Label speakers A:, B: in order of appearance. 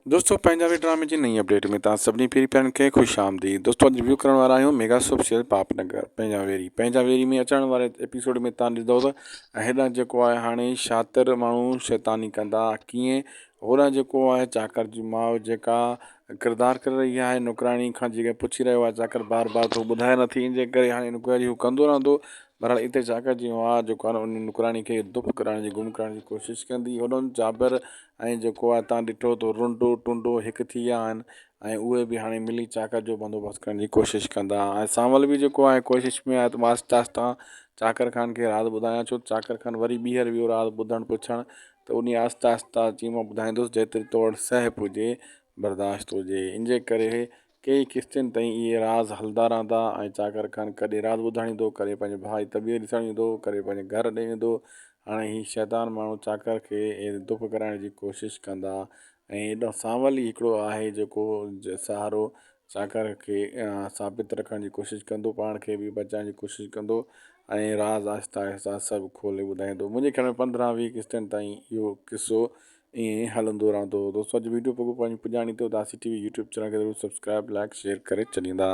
A: दोस्तों पंजाबी ड्रामे जी नई अपडेट में तव्हां सभिनी पहिरीं प्यारनि खे ख़ुशि आमदीद। दोस्तों अॼु रिव्यू करण वारा आहियूं मेगा सुपर सीरियल पापनगर पंजावेरी में अचण वारे एपिसोड में तव्हां ॾिसंदव त हेॾां जेको आहे हाणे शातिर माण्हू शैतानी कंदा कीअं। होॾां जेको आहे चाकर जी माउ जेका किरदारु करे रही आहे नौकराणी खां जेके पुछी रहियो आहे चाकर बार बार तूं ॿुधाए नथी इन जे करे हाणे इंक्वायरी हू कंदो रहंदो। बहरहाल हिते चाकर जी माउ जेको आहे उन नौकराणी खे दुख कराइण जी गुम करण जी कोशिशि कंदी। होॾनि जाबर ऐं जेको आहे तव्हां ॾिठो त रुंडो टुंडो हिकु थी विया आहिनि ऐं उहे बि हाणे मिली चाकर जो बंदोबस्तु करण जी कोशिशि कंदा। ऐं सांवल बि जेको आहे कोशिशि में आहे त मां आस्ता आस्ता चाकर ख़ान खे राज़ ॿुधायां छो चाकर ख़ान वरी ॿीहर वियो राज़ ॿुधणु पुछणु त उन आस्ता आस्ता चई मां ॿुधाईंदुसि जेतिरी तोड़ सहब हुजे बर्दाश्त हुजे। इन जे करे कई किस्तनि ताईं इहे राज़ हलंदा रहंदा ऐं चाकर ख़ान कॾहिं राज़ ॿुधणु ईंदो कॾहिं पंहिंजे भाउ जी तबियत ॾिसणु ईंदो कॾहिं पंहिंजे घर ॾे ईंदो। हाणे हीउ शैतान माण्हू चाकर खे दुख कराइण जी कोशिशि कंदा ऐं हेॾो सांवल ई हिकिड़ो आहे जेको सहारो चाकर खे साबित रखण जी कोशिशि कंदो पाण खे बि बचाइण जी कोशिशि कंदो ऐं राज़ आहिस्ता आहिस्ता सभु खोले ॿुधाईंदो। मुंहिंजे ख़्याल में 15-20 किस्तनि ताईं इहो किसो ईअं हलंदो रहंदो। दोस्तों अॼु वीडियो पोइ पंहिंजी पुॼाणी थियो दासी टीवी यूट्यूब चैनल खे ज़रूरु सब्सक्राइब लाइक शेयर करे छॾींदा।